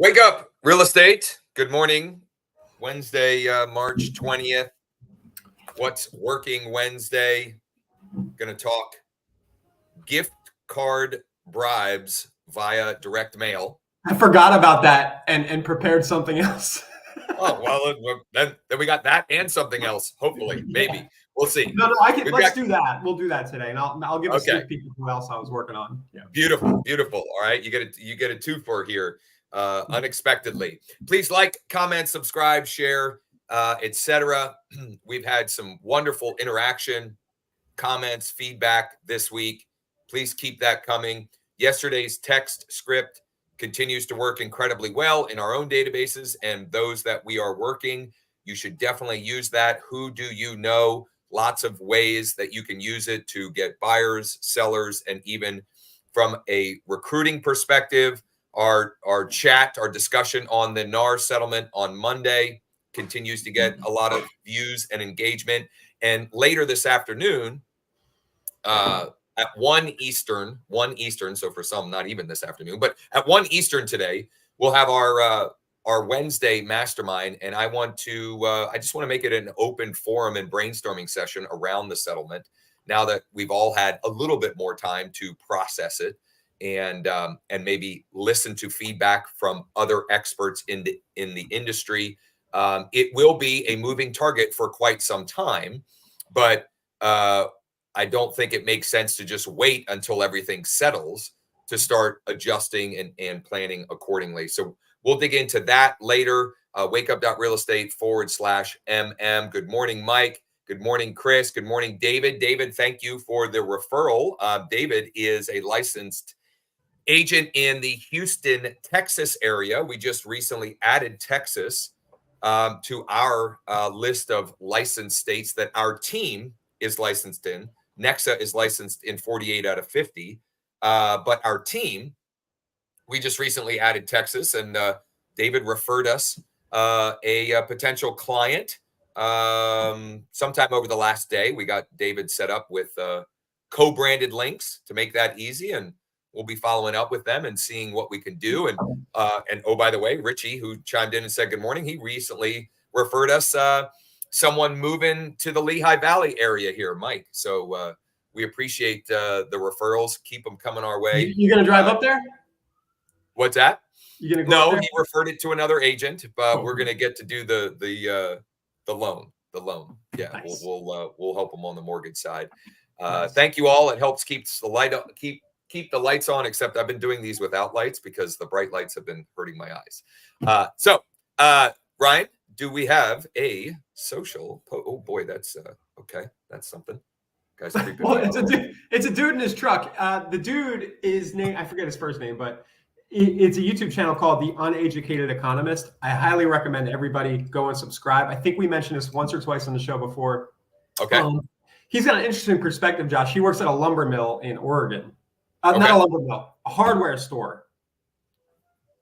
Wake up, real estate. Good morning. Wednesday, March 20th. What's working Wednesday? Going to talk gift card bribes via direct mail. I forgot about that and prepared something else. Oh, well, then we got that and something else. Hopefully, maybe. We'll see. No, let's do that. We'll do that today, and I'll give a sneak peek of who else I was working on. Yeah. Beautiful. All right, you get a two for here, unexpectedly. Please like, comment, subscribe, share, etc. We've had some wonderful interaction, comments, feedback this week. Please keep that coming. Yesterday's text script continues to work incredibly well in our own databases and those that we are working. You should definitely use that. Who do you know? Lots of ways that you can use it to get buyers, sellers, and even from a recruiting perspective. Our discussion on the NAR settlement on Monday continues to get a lot of views and engagement. And later this afternoon, at 1 Eastern, so for some, not even this afternoon, but at 1 Eastern today, we'll have our Wednesday mastermind. And I just want to make it an open forum and brainstorming session around the settlement now that we've all had a little bit more time to process it and maybe listen to feedback from other experts in the industry. It will be a moving target for quite some time, but I don't think it makes sense to just wait until everything settles to start adjusting and planning accordingly. So we'll dig into that later. wakeup.realestate/MM. Good morning, Mike. Good morning, Chris. Good morning, David. David, thank you for the referral. David is a licensed agent in the Houston, Texas area. We just recently added Texas to our list of licensed states that our team is licensed in. NEXA is licensed in 48 out of 50. But our team, we just recently added Texas, and David referred us a potential client sometime over the last day. We got David set up with co-branded links to make that easy, and we'll be following up with them and seeing what we can do. And oh, by the way, Richie, who chimed in and said good morning, he recently referred us someone moving to the Lehigh Valley area here, Mike. So we appreciate the referrals. Keep them coming our way. You gonna drive up there? What's that? You gonna go No, up there? he referred it to another agent, but we're gonna get to do the loan. Yeah, nice. We'll help them on the mortgage side. Nice. Thank you all. It helps keep the light up, keep the lights on, except I've been doing these without lights because the bright lights have been hurting my eyes. So Ryan, do we have a social? Oh boy, that's okay. That's something. Guys, well, it's a dude in his truck. The dude is named, I forget his first name, but it's a YouTube channel called The Uneducated Economist. I highly recommend everybody go and subscribe. I think we mentioned this once or twice on the show before. Okay. He's got an interesting perspective, Josh. He works at a lumber mill in Oregon. Okay. Not a lumber mill, a hardware store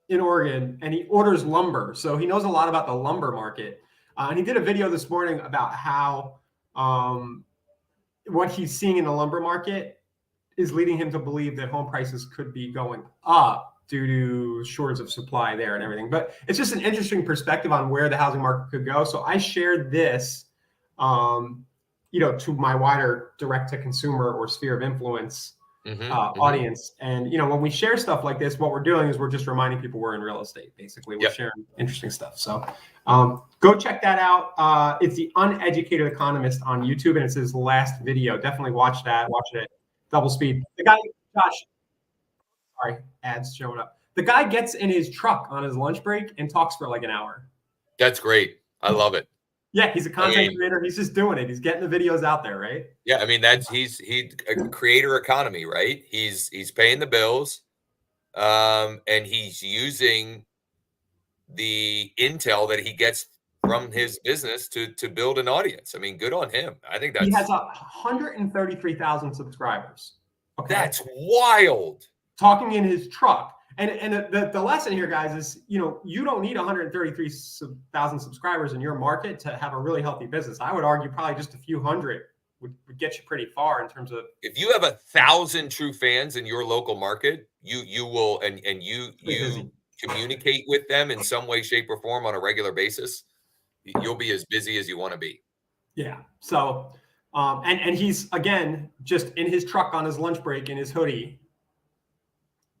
in Oregon, and he orders lumber. So he knows a lot about the lumber market. And he did a video this morning about how what he's seeing in the lumber market is leading him to believe that home prices could be going up due to shortage of supply there and everything. But it's just an interesting perspective on where the housing market could go. So I shared this, to my wider direct-to-consumer or sphere of influence audience. And, when we share stuff like this, what we're doing is we're just reminding people we're in real estate. Basically, we're sharing interesting stuff. So go check that out. It's The Uneducated Economist on YouTube, and it's his last video. Definitely watch that. Watch it at double speed. The guy, Josh, sorry, ads showing up. The guy gets in his truck on his lunch break and talks for like an hour. That's great. I love it. Yeah, he's a content creator. He's just doing it. He's getting the videos out there, right? Yeah, I mean he's a creator economy, right? He's paying the bills, and he's using the intel that he gets from his business to build an audience. I mean, good on him. I think he has 133,000 subscribers. Okay, that's wild. Talking in his truck. And the lesson here, guys, is, you don't need 133,000 subscribers in your market to have a really healthy business. I would argue probably just a few hundred would get you pretty far in terms of. If you have 1,000 true fans in your local market, you will, and you communicate with them in some way, shape, or form on a regular basis, you'll be as busy as you want to be. Yeah. So, and he's, again, just in his truck on his lunch break in his hoodie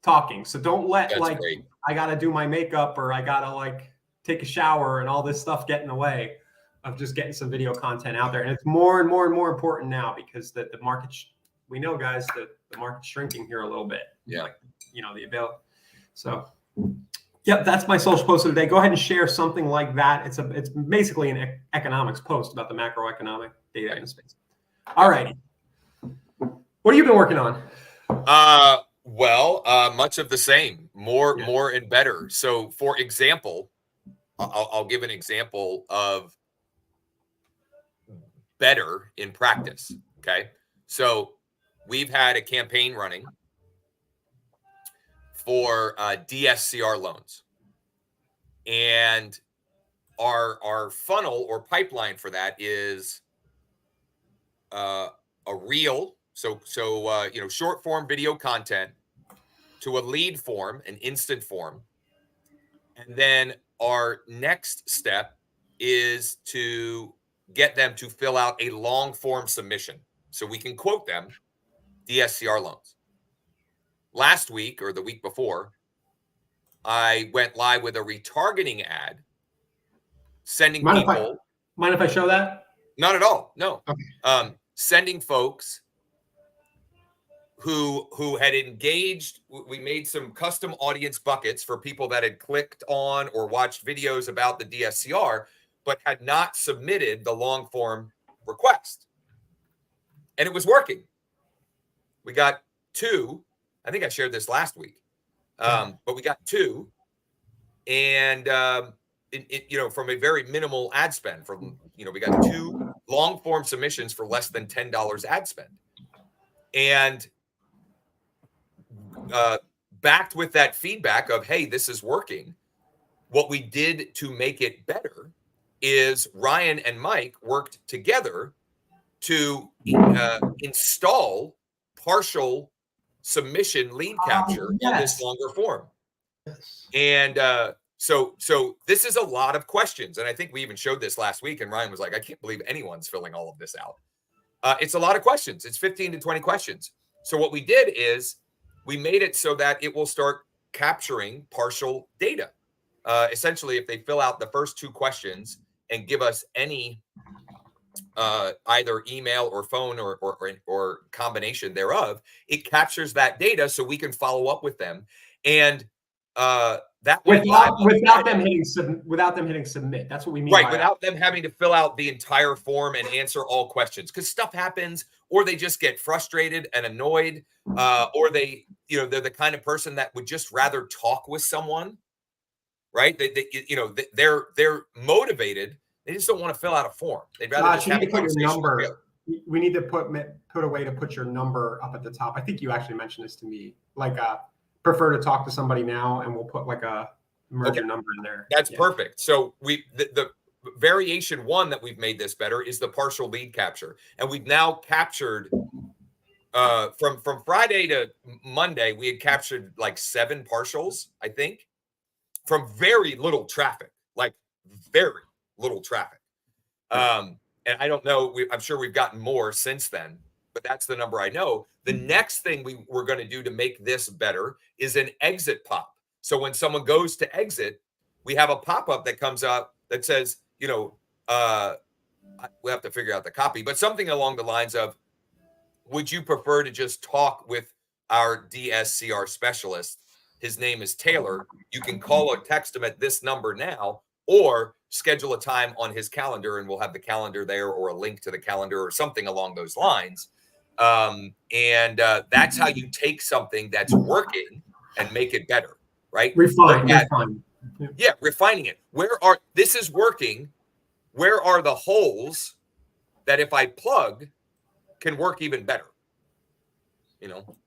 talking. So don't let Great. I got to do my makeup or I got to take a shower and all this stuff get in the way of just getting some video content out there. And it's more and more and more important now because the market, we know, guys, that the market's shrinking here a little bit. Yeah. The avail. So, yep, that's my social post of the day. Go ahead and share something like that. It's basically an economics post about the macroeconomic data in the space. All righty. What have you been working on? Much of the same, more and better. So, for example, I'll give an example of better in practice. Okay. So we've had a campaign running for DSCR loans, and our funnel or pipeline for that is a reel. So short form video content to a lead form, an instant form. And then our next step is to get them to fill out a long form submission so we can quote them DSCR loans. Last week or the week before, I went live with a retargeting ad sending people. Mind if I show that? Not at all. No. Okay. Sending folks who had engaged. We made some custom audience buckets for people that had clicked on or watched videos about the DSCR, but had not submitted the long form request. And it was working. We got 2. I think I shared this last week. But we got 2. And, from a very minimal ad spend we got 2 long form submissions for less than $10 ad spend. And backed with that feedback of, hey, this is working. What we did to make it better is Ryan and Mike worked together to install partial submission lead capture on this longer form. Yes. And so this is a lot of questions. And I think we even showed this last week. And Ryan was like, I can't believe anyone's filling all of this out. It's a lot of questions. It's 15 to 20 questions. So what we did is we made it so that it will start capturing partial data. Essentially, if they fill out the first 2 questions and give us any either email or phone or combination thereof, it captures that data so we can follow up with them. And that without them hitting submit. That's what we mean. Right, without them having to fill out the entire form and answer all questions, because stuff happens, or they just get frustrated and annoyed, or they're the kind of person that would just rather talk with someone, right? They're motivated. They just don't want to fill out a form. They'd rather just have a conversation. Number. We need to put a way to put your number up at the top. I think you actually mentioned this to me, prefer to talk to somebody now, and we'll put merge your number in there. That's perfect. So the variation 1 that we've made this better is the partial lead capture, and we've now captured from Friday to Monday, we had captured 7 partials, I think, from very little traffic, very little traffic. And I don't know, I'm sure we've gotten more since then, but that's the number I know. The next thing we're going to do to make this better is an exit pop. So when someone goes to exit, we have a pop-up that comes up that says, we have to figure out the copy, but something along the lines of, would you prefer to just talk with our DSCR specialist? His name is Taylor. You can call or text him at this number now, or schedule a time on his calendar, and we'll have the calendar there or a link to the calendar or something along those lines. That's how you take something that's working and make it better, right? Refine. Yeah, refining it. This is working. Where are the holes that if I plug can work even better?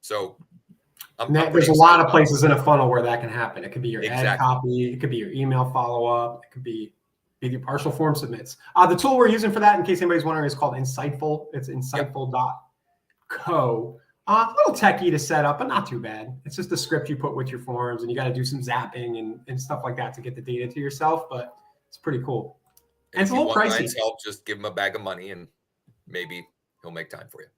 So there's a lot of places in a funnel where that can happen. It could be your ad copy. It could be your email follow-up. It could be your partial form submits. The tool we're using for that, in case anybody's wondering, is called Insightful. It's insightful.co. A little techie to set up, but not too bad. It's just a script you put with your forms, and you got to do some zapping and stuff like that to get the data to yourself. But it's pretty cool. And it's a little pricey. Ryan's help, just give him a bag of money, and maybe he'll make time for you.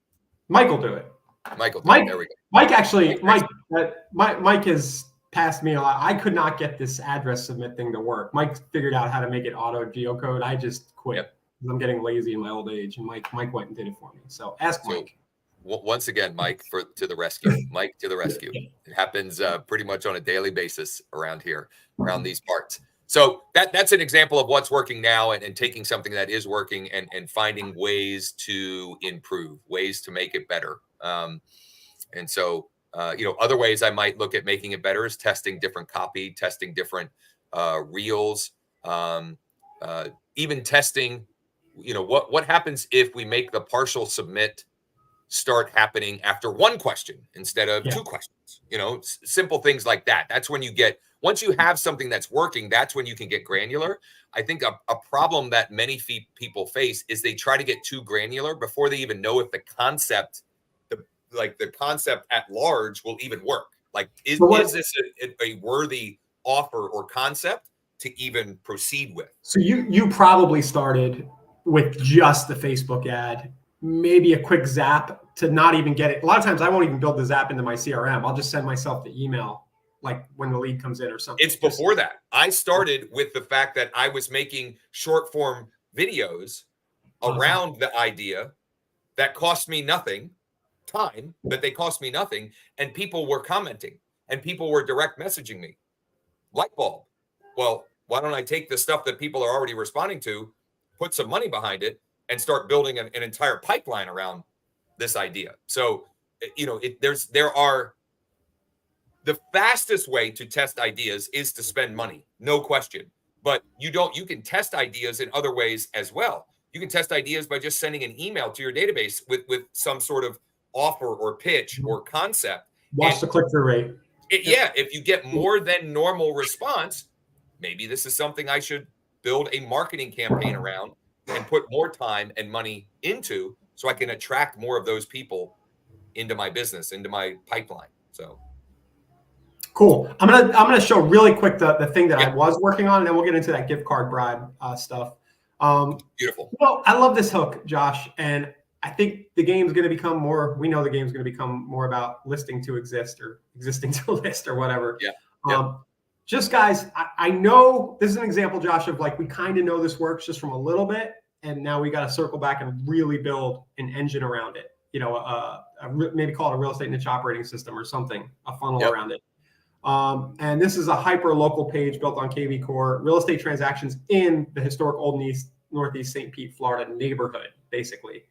Mike will do it. Mike, there we go. Mike actually, Mike has passed me a lot. I could not get this address submit thing to work. Mike figured out how to make it auto geocode. I just quit. Yep. I'm getting lazy in my old age, and Mike went and did it for me. So ask Mike. Once again, Mike to the rescue. Mike to the rescue. It happens pretty much on a daily basis around here, around these parts. So that's an example of what's working now, and taking something that is working and finding ways to improve, ways to make it better. And so, other ways I might look at making it better is testing different copy, testing different reels, even testing, what happens if we make the partial submit start happening after one question instead of two questions, simple things like that. That's when once you have something that's working, that's when you can get granular. I think a problem that many people face is they try to get too granular before they even know if the concept at large will even work. Like, is this a worthy offer or concept to even proceed with? So you probably started with just the Facebook ad, maybe a quick zap to not even get it. A lot of times I won't even build the zap into my CRM. I'll just send myself the email, like when the lead comes in or something. It's before that. I started with the fact that I was making short form videos around the idea that cost me nothing time, but they cost me nothing. And people were commenting and people were direct messaging me. Light bulb. Well, why don't I take the stuff that people are already responding to, put some money behind it, and start building an entire pipeline around this idea? So, the fastest way to test ideas is to spend money, no question. But you can test ideas in other ways as well. You can test ideas by just sending an email to your database with some sort of offer or pitch or concept. Watch the click-through rate. If you get more than normal response, maybe this is something I should build a marketing campaign around and put more time and money into, so I can attract more of those people into my business, into my pipeline. So cool. I'm gonna show really quick the thing that I was working on, and then we'll get into that gift card bribe stuff. Beautiful. Well, I love this hook, Josh, and I think the game's going to become more. We know the game's going to become more about listing to exist or existing to list or whatever. Just guys, I know this is an example, Josh, of like we kind of know this works just from a little bit, and now we got to circle back and really build an engine around it. Maybe call it a real estate niche operating system or something, a funnel around it. And this is a hyper local page built on KV Core, real estate transactions in the historic Old Northeast St. Pete, Florida neighborhood, basically.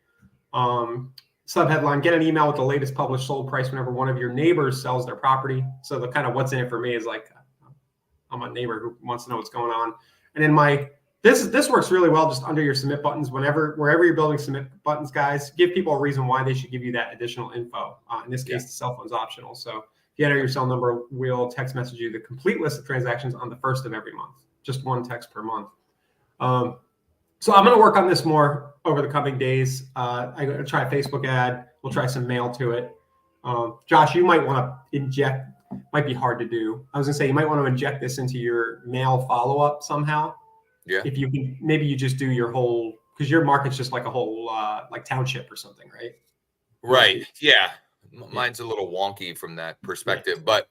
Subheadline: get an email with the latest published sold price whenever one of your neighbors sells their property. So the kind of what's in it for me is like, I'm a neighbor who wants to know what's going on. And then this works really well just under your submit buttons. Wherever you're building submit buttons, guys, give people a reason why they should give you that additional info. In this case, the cell phone's optional. So if you enter your cell number, we'll text message you the complete list of transactions on the first of every month. Just one text per month. So I'm going to work on this more over the coming days. I'm going to try a Facebook ad. We'll try some mail to it. Josh, you might want to inject. Might be hard to do. I was going to say you might want to inject this into your mail follow-up somehow. Yeah. If you can, maybe you just do your whole, because your market's just like a whole like township or something, right? Right. Yeah. Mine's a little wonky from that perspective, but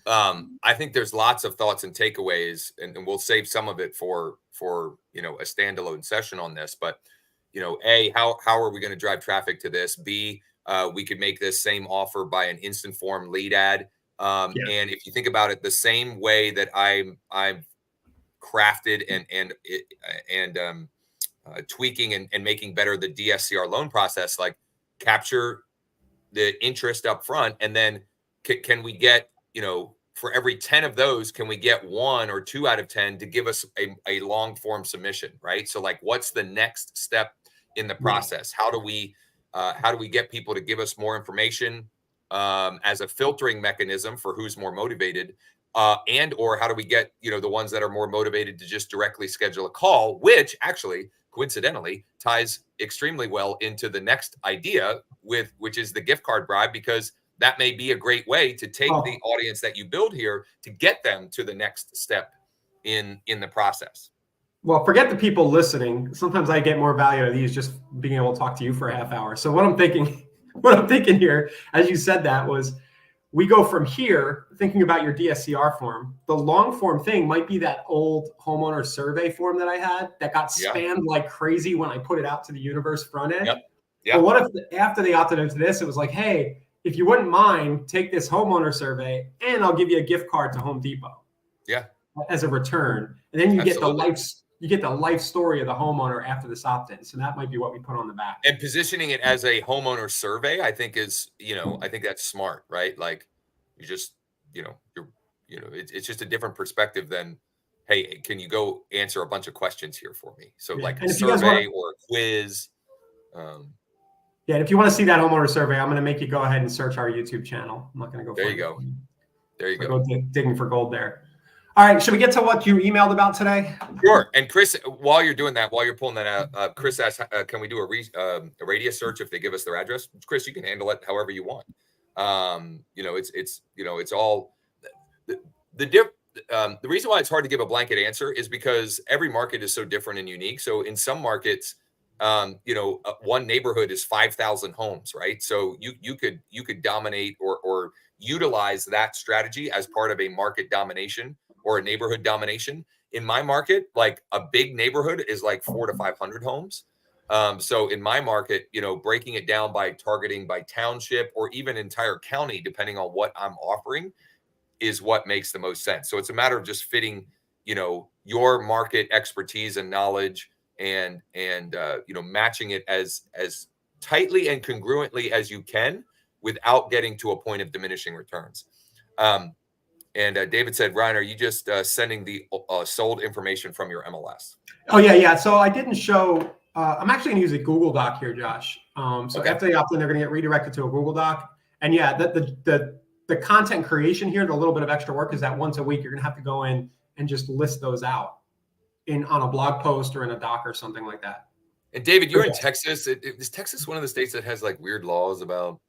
I think there's lots of thoughts and takeaways, and we'll save some of it for a standalone session on this. But A, how are we going to drive traffic to this? B, we could make this same offer by an instant form lead ad. And if you think about it, the same way that I've crafted and tweaking and making better the DSCR loan process, like capture the interest up front, and then can we get, for every 10 of those, can we get 1 or 2 out of 10 to give us a long form submission, right? So like, what's the next step in the process? How do we get people to give us more information as a filtering mechanism for who's more motivated, or how do we get, the ones that are more motivated to just directly schedule a call, which actually coincidentally ties extremely well into the next idea, which is the gift card bribe, because that may be a great way to take the audience that you build here to get them to the next step in the process. Well, forget the people listening. Sometimes I get more value out of these just being able to talk to you for a half hour. So what I'm thinking here, as you said that, was we go from here, thinking about your DSCR form. The long form thing might be that old homeowner survey form that I had that got spammed like crazy when I put it out to the universe front end. But what if after they opted into this, it was like, hey, if you wouldn't mind, take this homeowner survey and I'll give you a gift card to Home Depot. Yeah. As a return. And then you get the life story of the homeowner after this opt-in. So that might be what we put on the back. And positioning it as a homeowner survey, I think is, I think that's smart, right? Like you just, it's just a different perspective than, hey, can you go answer a bunch of questions here for me? So like a survey or a quiz. Yeah, and if you want to see that homeowner survey, I'm going to make you go ahead and search our YouTube channel. I'm not going to go. There you go. There you go. Digging for gold there. All right, should we get to what you emailed about today? Sure. And Chris, while you're doing that, while you're pulling that out, Chris asked, can we do a radius search if they give us their address? Chris, you can handle it however you want. It's all the reason why it's hard to give a blanket answer is because every market is so different and unique. So in some markets, one neighborhood is 5,000 homes, right? So you could dominate or utilize that strategy as part of a market domination or a neighborhood domination. In my market, like a big neighborhood is like 400 to 500 homes. So in my market, breaking it down by targeting by township or even entire county, depending on what I'm offering, is what makes the most sense. So it's a matter of just fitting, your market expertise and knowledge and matching it as tightly and congruently as you can without getting to a point of diminishing returns. And David said, Ryan, are you just sending the sold information from your MLS? Oh, yeah. So I didn't show, I'm actually going to use a Google Doc here, Josh. After they opt in, they're going to get redirected to a Google Doc. And yeah, the content creation here, the little bit of extra work is that once a week, you're going to have to go in and just list those out on a blog post or in a doc or something like that. And David, you're in Texas. Is Texas one of the states that has like weird laws about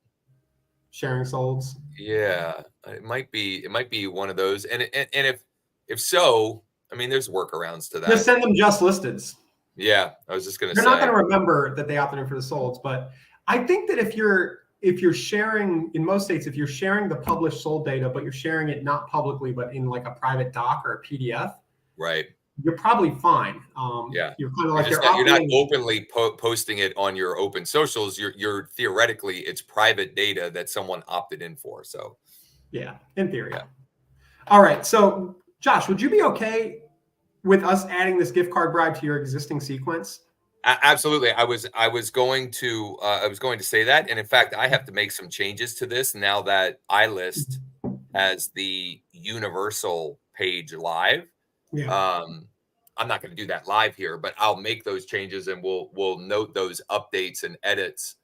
sharing solds? Yeah, it might be one of those. And if so, I mean, there's workarounds to that. Just send them just listeds. Yeah, I was just going to say. They're not going to remember that they opted in for the solds, but I think that if you're sharing, in most states, if you're sharing the published sold data, but you're sharing it not publicly, but in like a private doc or a PDF, right, you're probably fine. You're kind of like you're not openly posting it on your open socials. You're theoretically it's private data that someone opted in for. So yeah, in theory. Yeah. All right. So Josh, would you be okay with us adding this gift card bribe to your existing sequence? Absolutely. I was going to say that, and in fact, I have to make some changes to this now that iList has the universal page live. Yeah. I'm not going to do that live here, but I'll make those changes and we'll note those updates and edits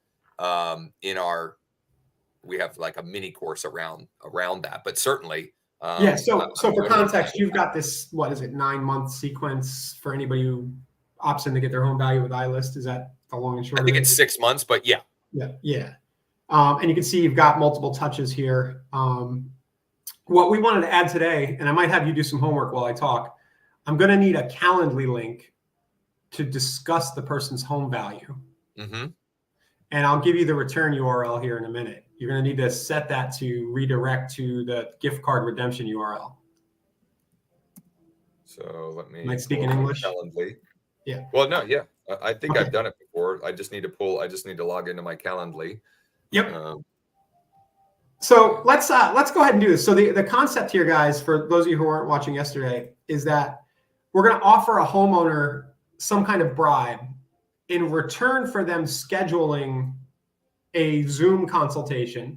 we have like a mini course around that, but certainly. So for context, you've got this, what is it, 9-month sequence for anybody who opts in to get their home value with iList. Is that the long and short? I think it's 6 months, but yeah. Yeah. And you can see you've got multiple touches here. What we wanted to add today, and I might have you do some homework while I talk, I'm going to need a Calendly link to discuss the person's home value. Mm-hmm. And I'll give you the return URL here in a minute. You're going to need to set that to redirect to the gift card redemption URL. So let me. Am I speaking English? Calendly. Yeah. Well, no, yeah. I think I've done it before. I just need to log into my Calendly. Yep. So let's go ahead and do this. So the concept here, guys, for those of you who weren't watching yesterday, is that we're going to offer a homeowner some kind of bribe in return for them scheduling a Zoom consultation,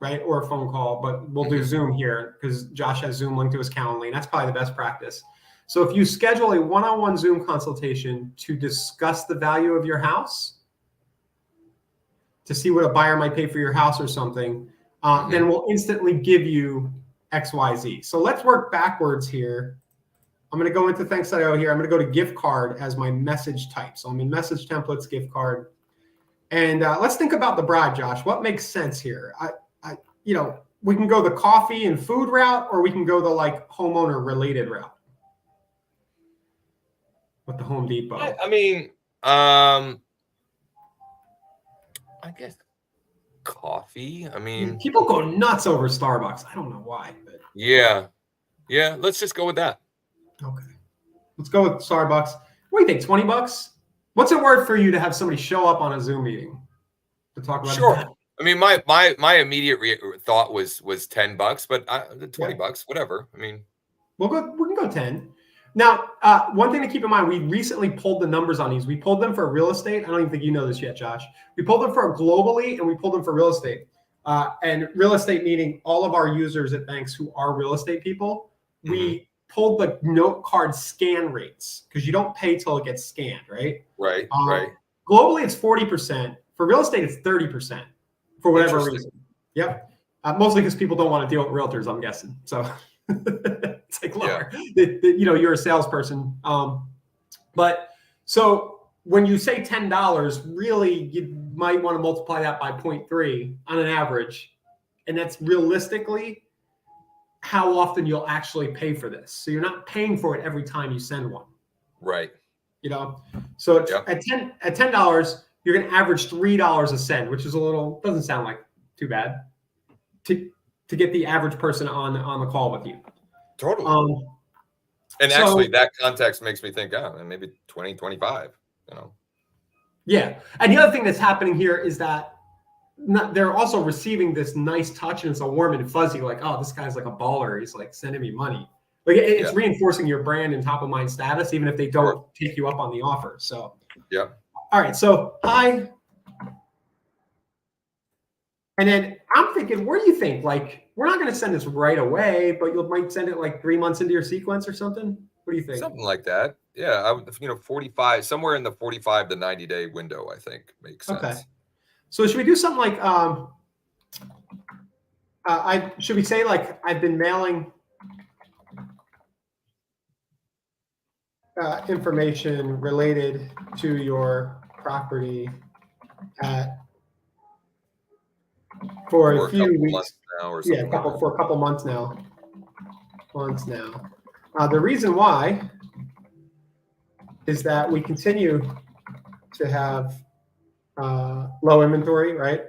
right, or a phone call. But we'll do Zoom here because Josh has Zoom linked to his Calendly, and that's probably the best practice. So if you schedule a one-on-one Zoom consultation to discuss the value of your house, to see what a buyer might pay for your house or something, then we'll instantly give you XYZ. So let's work backwards here. I'm going to go into Thanks.io here. I'm going to go to gift card as my message type. So I'm in message templates, gift card. And let's think about the bribe, Josh. What makes sense here? We can go the coffee and food route, or we can go the like homeowner related route with the Home Depot. I mean, I guess coffee. I mean, people go nuts over Starbucks. I don't know why, but yeah. Let's just go with that. Okay, let's go with Starbucks. What do you think? $20? What's it worth for you to have somebody show up on a Zoom meeting to talk about? Sure. I mean, my immediate thought was $10, but $20, whatever. I mean, we can go 10. Now, one thing to keep in mind, we recently pulled the numbers on these. We pulled them for real estate. I don't even think you know this yet, Josh. We pulled them for globally, and we pulled them for real estate. And real estate meaning all of our users at banks who are real estate people. We pulled the note card scan rates because you don't pay till it gets scanned, right? Right. Globally, it's 40%. For real estate, it's 30% for whatever reason. Yep. Mostly because people don't want to deal with realtors, I'm guessing. So it's like lower. You're a salesperson. But so when you say $10, really, you might want to multiply that by 0.3 on an average. And that's realistically how often you'll actually pay for this. So you're not paying for it every time you send one. Right. So it's at $10, you're going to average $3 a send, which is doesn't sound like too bad to get the average person on the call with you. Totally. And actually that context makes me think, maybe 20, 25, Yeah. And the other thing that's happening here is that they're also receiving this nice touch, and it's a warm and fuzzy, like, oh, this guy's like a baller. He's like sending me money. Like it's reinforcing your brand and top of mind status, even if they don't take you up on the offer. So, all right. So hi. And then I'm thinking, where do you think? Like, we're not going to send this right away, but you might send it like 3 months into your sequence or something. What do you think? Something like that. Yeah. I would, 45, somewhere in the 45 to 90 day window, I think makes sense. Okay. So should we do something like, should we say like I've been mailing information related to your property for a few weeks now or something for a couple months now. The reason why is that we continue to have low inventory, right?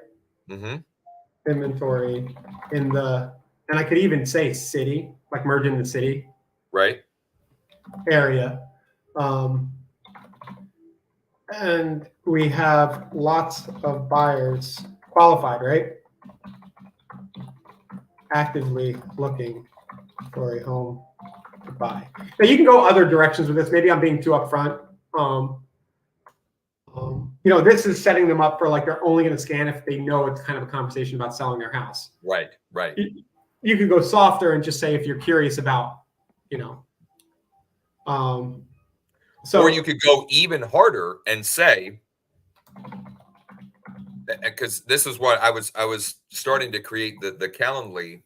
Inventory and I could even say city, like merge in the city, right? Area. And we have lots of buyers qualified, right? Actively looking for a home to buy. Now you can go other directions with this. Maybe I'm being too upfront. This is setting them up for like they're only going to scan if they know it's kind of a conversation about selling their house. Right. You could go softer and just say if you're curious about, or you could go even harder and say, because this is what I was starting to create the Calendly,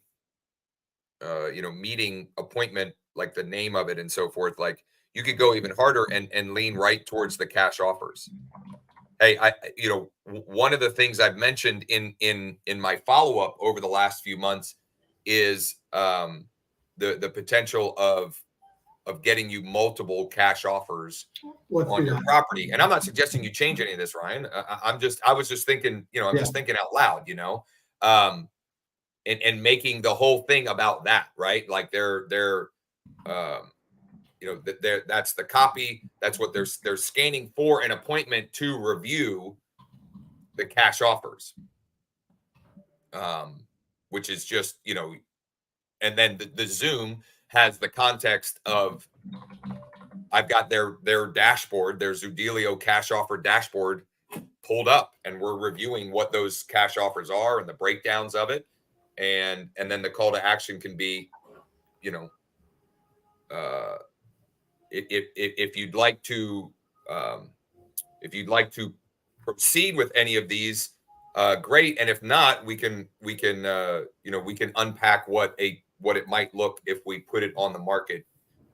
meeting appointment, like the name of it and so forth. Like you could go even harder and lean right towards the cash offers. Hey, one of the things I've mentioned in my follow-up over the last few months is the potential of getting you multiple cash offers on your property. And I'm not suggesting you change any of this, Ryan. I was just thinking, just thinking out loud, and making the whole thing about that, right? Like that's the copy. That's what they're scanning for an appointment to review the cash offers, which is just, and then the Zoom has the context of I've got their dashboard, their Zilio cash offer dashboard pulled up, and we're reviewing what those cash offers are and the breakdowns of it. And then the call to action can be, if you'd like to proceed with any of these, great. And if not, we can unpack what it might look if we put it on the market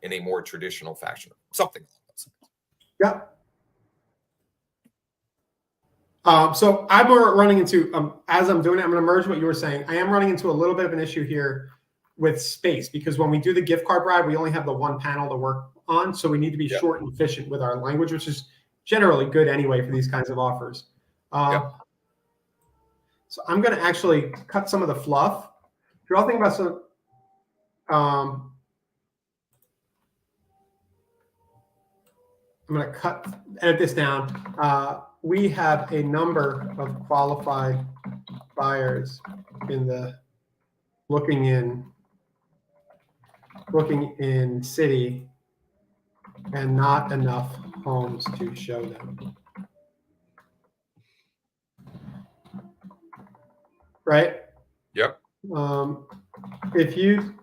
in a more traditional fashion, something like that. Yeah. So I'm running into, as I'm doing it, I'm going to merge what you were saying. I am running into a little bit of an issue here with space, because when we do the gift card bribe, we only have the one panel to work on. So we need to be short and efficient with our language, which is generally good anyway for these kinds of offers. So I'm going to actually cut some of the fluff. If you're all thinking about some, I'm going to edit this down. We have a number of qualified buyers in the looking in city, and not enough homes to show them. Right? Yep. If you'd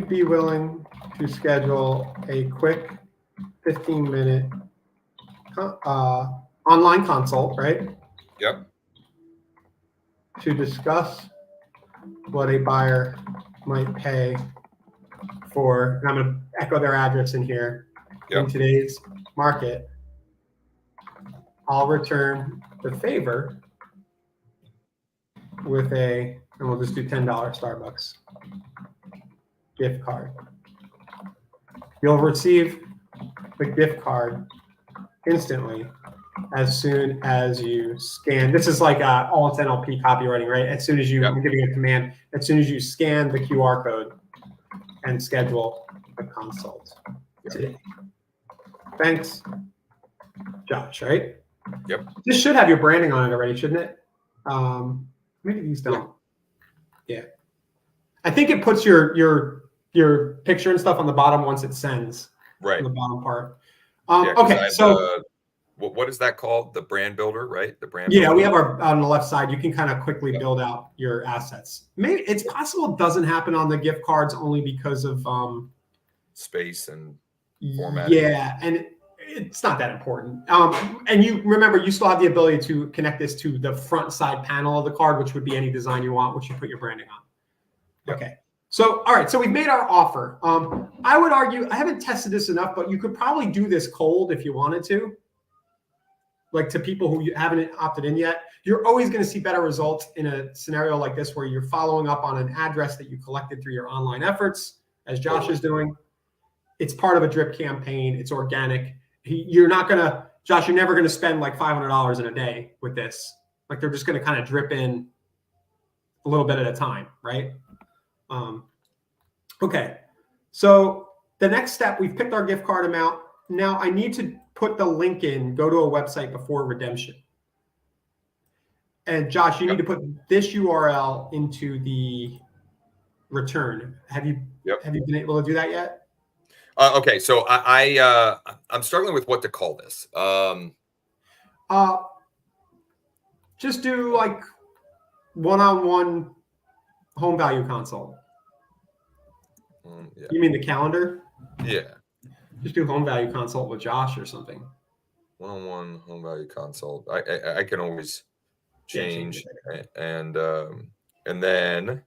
be willing to schedule a quick 15-minute online consult, right? Yep. To discuss what a buyer might pay for, and I'm going to echo their address in here, in today's market, I'll return the favor with and we'll just do $10 Starbucks gift card. You'll receive the gift card instantly as soon as you scan. This is like all it's NLP copywriting, right? As soon as I'm giving a command, as soon as you scan the QR code and schedule a consult today. Thanks, Josh, right? Yep. This should have your branding on it already, shouldn't it? Maybe these don't. Yeah. I think it puts your picture and stuff on the bottom once it sends. Right. On the bottom part. Okay, so what is that called? The brand builder, right? The brand. Yeah, builder. we have on the left side. You can kind of quickly build out your assets. Maybe it's possible it doesn't happen on the gift cards only because of space and formatting. Yeah, and it's not that important. And you remember, you still have the ability to connect this to the front side panel of the card, which would be any design you want, which you put your branding on. Yep. Okay. So, all right. So we've made our offer. I would argue, I haven't tested this enough, but you could probably do this cold if you wanted to. Like to people who you haven't opted in yet, you're always going to see better results in a scenario like this, where you're following up on an address that you collected through your online efforts, as Josh is doing. It's part of a drip campaign. It's organic. You're not going to, Josh, you're never going to spend like $500 in a day with this. Like they're just going to kind of drip in a little bit at a time, right? Okay. So the next step, we've picked our gift card amount. Now I need to put the link in, go to a website before redemption. And Josh, you need to put this URL into the return. Have you been able to do that yet? Okay, so I'm struggling with what to call this. Just do like one-on-one home value consult. You mean the calendar? Yeah. Just do home value consult with Josh or something. One-on-one home value consult. I can always change, and then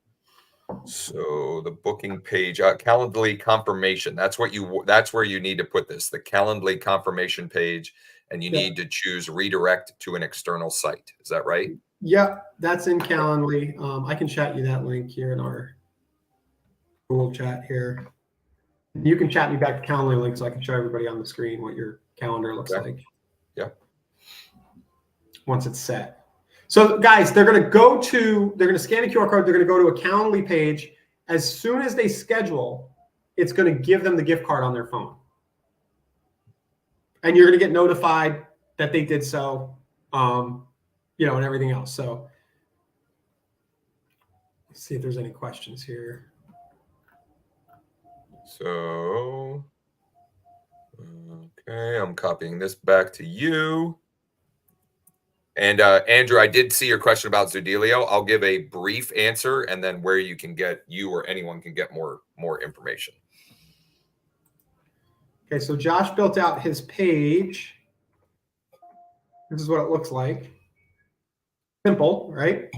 so the booking page, Calendly confirmation. That's where you need to put this, the Calendly confirmation page, and you need to choose redirect to an external site. Is that right? Yeah, that's in Calendly. I can chat you that link here in our Google chat here. You can chat me back the Calendly link so I can show everybody on the screen what your calendar looks like. Yeah. Once it's set. So guys, they're going to scan a QR code. They're going to go to a Calendly page. As soon as they schedule, it's going to give them the gift card on their phone. And you're going to get notified that they did so, and everything else. So let's see if there's any questions here. So, okay, I'm copying this back to you. And Andrew, I did see your question about Zilio. I'll give a brief answer, and then where you or anyone can get more information. Okay, so Josh built out his page. This is what it looks like. Simple, right?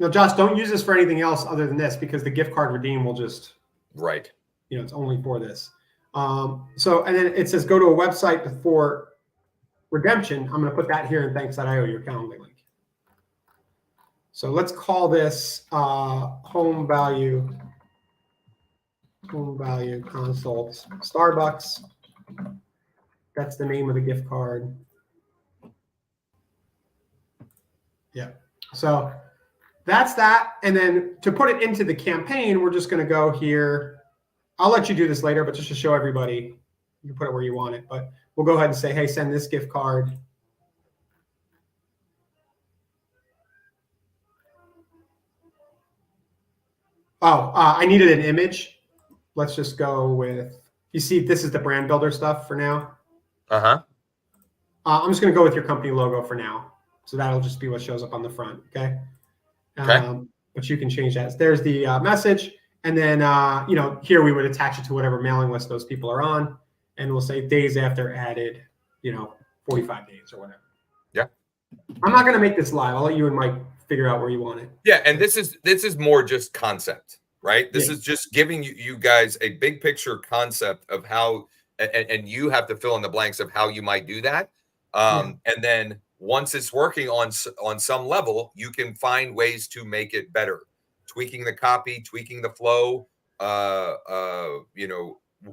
No, Josh, don't use this for anything else other than this, because the gift card redeem will just, Right. it's only for this. So, and then it says go to a website for redemption. I'm going to put that here in thanks.io, your Calendly link. So let's call this home value consult Starbucks. That's the name of the gift card. Yeah. So that's that. And then to put it into the campaign, we're just going to go here. I'll let you do this later, but just to show everybody, you can put it where you want it. But we'll go ahead and say, hey, send this gift card. Oh, I needed an image. Let's just go with, you see, this is the brand builder stuff for now. Uh-huh. I'm just going to go with your company logo for now. So that'll just be what shows up on the front. Okay. Okay. But you can change that. There's the message. And then, here we would attach it to whatever mailing list those people are on. And we'll say days after added, 45 days or whatever. Yeah. I'm not going to make this live. I'll let you and Mike figure out where you want it. Yeah. And this is more just concept, right? This is just giving you guys a big picture concept of how, and you have to fill in the blanks of how you might do that. And then once it's working on some level, you can find ways to make it better, tweaking the copy, tweaking the flow,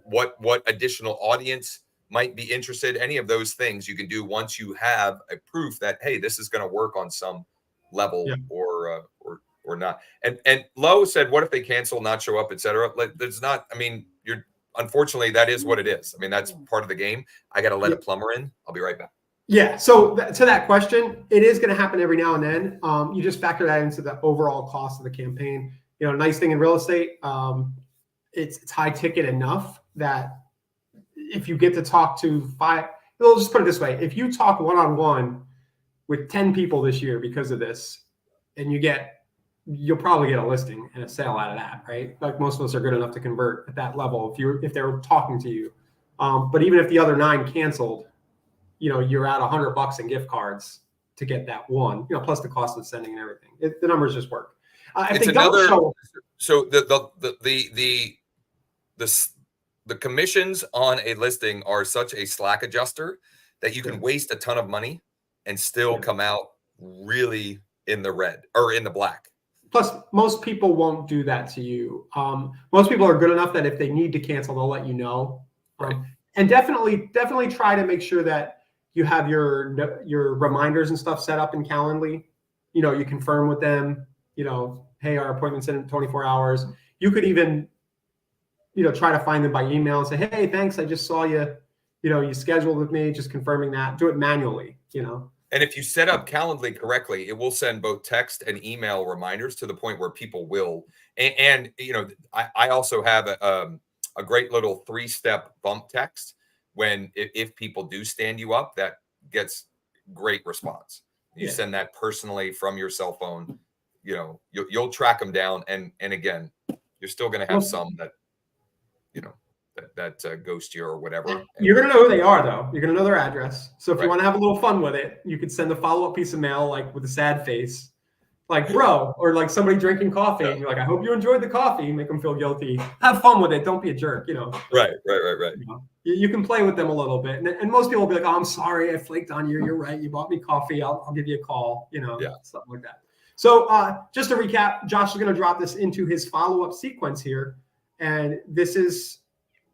what additional audience might be interested. Any of those things you can do once you have a proof that, hey, this is going to work on some level or not. And Lo said, what if they cancel, not show up, etc.? There's not, unfortunately, that is what it is. That's part of the game. I got to let a plumber in. I'll be right back. Yeah. So to that question, it is going to happen every now and then. You just factor that into the overall cost of the campaign. Nice thing in real estate, it's high ticket enough that if you get to talk to we'll just put it this way. If you talk one-on-one with 10 people this year because of this, and you'll probably get a listing and a sale out of that, right? Like most of us are good enough to convert at that level if they're talking to you. But even if the other 9 canceled, you're at $100 in gift cards to get that one, plus the cost of sending and everything. The numbers just work. It's another. So the commissions on a listing are such a slack adjuster that you can waste a ton of money and still come out really in the red or in the black. Plus, most people won't do that to you. Most people are good enough that if they need to cancel, they'll let you know. Right. And definitely try to make sure that you have your reminders and stuff set up in Calendly. You confirm with them, hey, our appointment's in 24 hours. You could even, try to find them by email and say, hey, thanks, I just saw you, you scheduled with me, just confirming that. Do it manually, And if you set up Calendly correctly, it will send both text and email reminders to the point where people will. And I also have a great little 3-step bump text when if people do stand you up, that gets great response. You send that personally from your cell phone. You'll track them down, and again, you're still going to have some that that ghost you or whatever. You're going to know who they are, though. You're going to know their address. So if you want to have a little fun with it, you could send a follow-up piece of mail, like with a sad face, like, bro, or like somebody drinking coffee. And you're like, I hope you enjoyed the coffee. Make them feel guilty. Have fun with it. Don't be a jerk, Right. You can play with them a little bit. And most people will be like, oh, I'm sorry, I flaked on you. You're right. You bought me coffee. I'll give you a call, something like that. So just to recap, Josh is going to drop this into his follow-up sequence here. And this is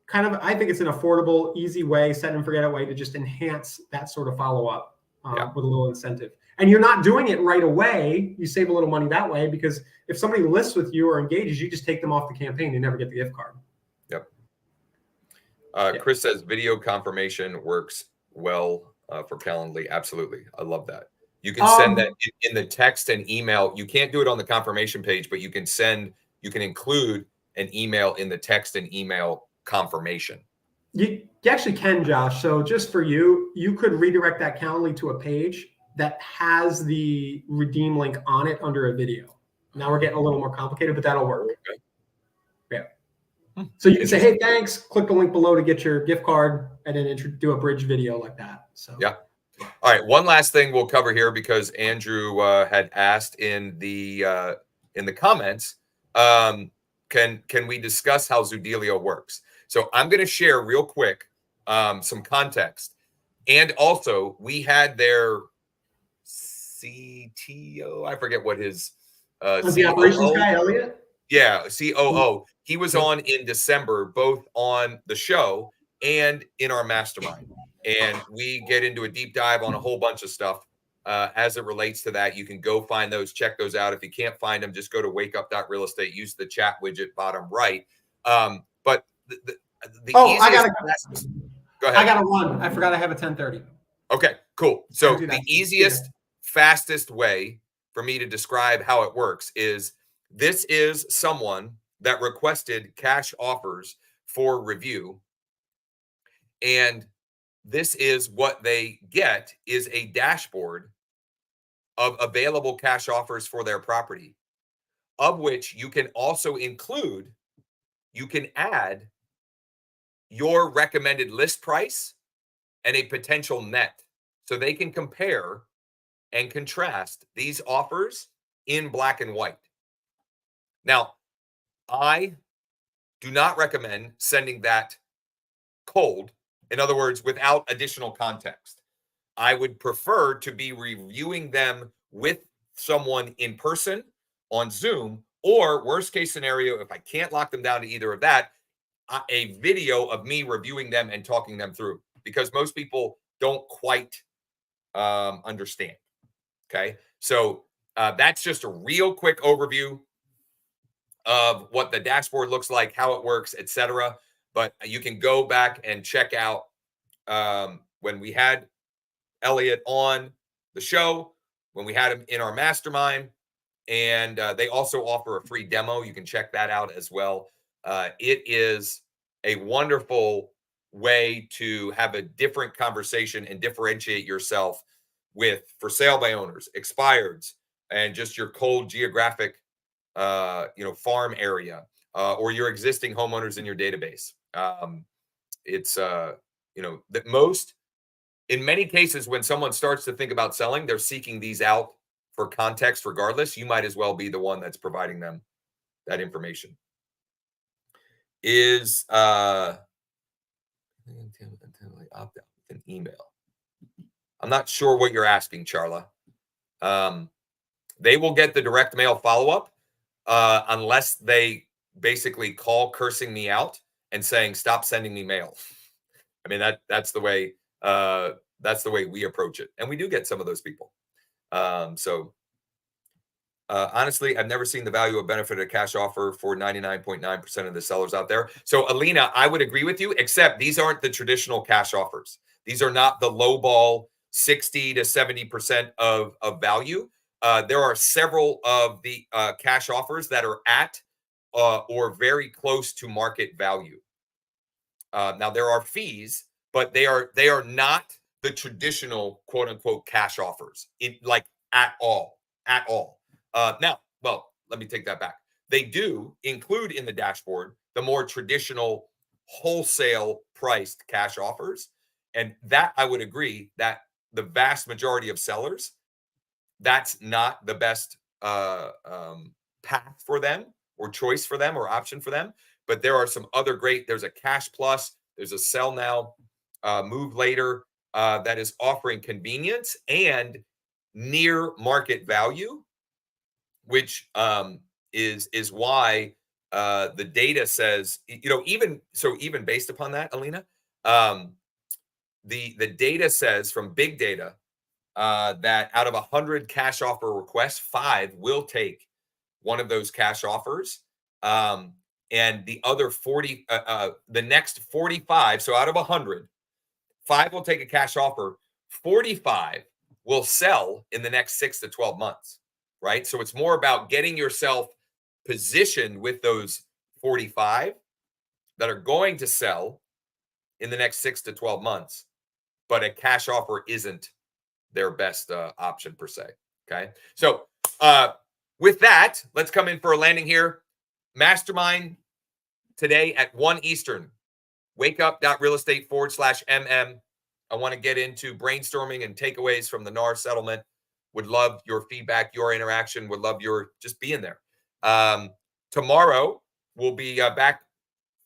kind of, I think it's an affordable, easy way, set and forget it way to just enhance that sort of follow-up with a little incentive. And you're not doing it right away. You save a little money that way, because if somebody lists with you or engages, you just take them off the campaign. They never get the gift card. Yep. Chris says video confirmation works well for Calendly. Absolutely. I love that. You can send that in the text and email. You can't do it on the confirmation page, but you can include an email in the text and email confirmation. You actually can, Josh. So just for you could redirect that Calendly to a page that has the redeem link on it under a video. Now we're getting a little more complicated, but that'll work. Okay. Yeah. So you can say, hey, thanks, click the link below to get your gift card, and then do a bridge video like that. So yeah. All right, one last thing we'll cover here because Andrew had asked in the comments. Can we discuss how Zilio works? So I'm going to share real quick some context, and also we had their CTO. I forget what his The operations guy, Elliot. Yeah, COO. He was on in December, both on the show and in our mastermind. And we get into a deep dive on a whole bunch of stuff as it relates to that. You can go find those, check those out. If you can't find them, just go to wakeup.realestate, use the chat widget bottom right. But the I gotta run. I forgot I have a 10:30. Okay, cool. So the easiest, fastest way for me to describe how it works is this is someone that requested cash offers for review. And this is what they get is a dashboard of available cash offers for their property, of which you can also include, you can add your recommended list price and a potential net. So they can compare and contrast these offers in black and white. Now, I do not recommend sending that cold. In other words, without additional context. I would prefer to be reviewing them with someone in person on Zoom, or worst case scenario, if I can't lock them down to either of that, a video of me reviewing them and talking them through, because most people don't quite understand. Okay. So that's just a real quick overview of what the dashboard looks like, how it works, etc. But you can go back and check out when we had Elliot on the show, when we had him in our mastermind, and they also offer a free demo. You can check that out as well. It is a wonderful way to have a different conversation and differentiate yourself with for sale by owners, expireds, and just your cold geographic farm area or your existing homeowners in your database. It's that most, in many cases, when someone starts to think about selling, they're seeking these out for context regardless. You might as well be the one that's providing them that information. Is opt out with an email. I'm not sure what you're asking, Charla. They will get the direct mail follow-up unless they basically call cursing me out and saying, stop sending me mail. I mean, that's the way we approach it. And we do get some of those people. Honestly, I've never seen the value or benefit of a cash offer for 99.9% of the sellers out there. So Alina, I would agree with you, except these aren't the traditional cash offers. These are not the low ball 60 to 70% of value. There are several of the cash offers that are at or very close to market value. Now there are fees, but they are not the traditional quote unquote cash offers at all. Now, well, let me take that back. They do include in the dashboard the more traditional wholesale priced cash offers. And that I would agree that the vast majority of sellers, that's not the best path for them or choice for them or option for them. But there are some other there's a cash plus, there's a sell now, move later that is offering convenience and near market value, which is why the data says, even based upon that, Alina, the data says from big data that out of 100 cash offer requests, 5 will take one of those cash offers. And the other 40, the next 45, so out of 100, 5 will take a cash offer, 45 will sell in the next 6 to 12 months, right? So it's more about getting yourself positioned with those 45 that are going to sell in the next 6 to 12 months, but a cash offer isn't their best option per se, okay? So with that, let's come in for a landing here. Mastermind today at 1 Eastern. Wakeup.realestate/MM. I want to get into brainstorming and takeaways from the NAR settlement. Would love your feedback, your interaction. Would love your just being there. Tomorrow we'll be back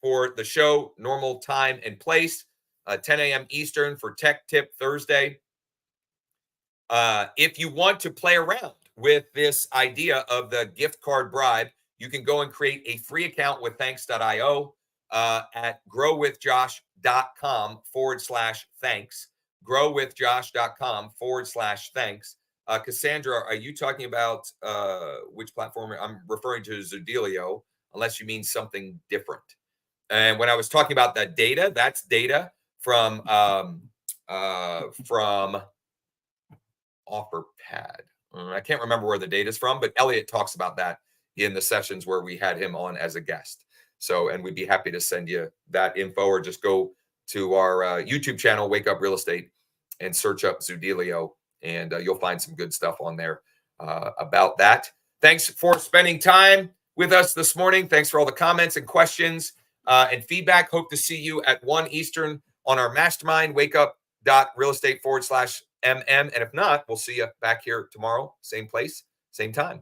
for the show, normal time and place, 10 a.m. Eastern for Tech Tip Thursday. If you want to play around with this idea of the gift card bribe, you can go and create a free account with thanks.io at growwithjosh.com/thanks. growwithjosh.com/thanks. Cassandra, are you talking about which platform? I'm referring to Zilio, unless you mean something different. And when I was talking about that data, that's data from OfferPad. I can't remember where the data is from, but Elliot talks about that in the sessions where we had him on as a guest. So, and we'd be happy to send you that info, or just go to our YouTube channel, Wake Up Real Estate, and search up Zilio, and you'll find some good stuff on there about that. Thanks for spending time with us this morning. Thanks for all the comments and questions and feedback. Hope to see you at 1 Eastern on our mastermind, wakeup.realestate/MM. And if not, we'll see you back here tomorrow, same place, same time.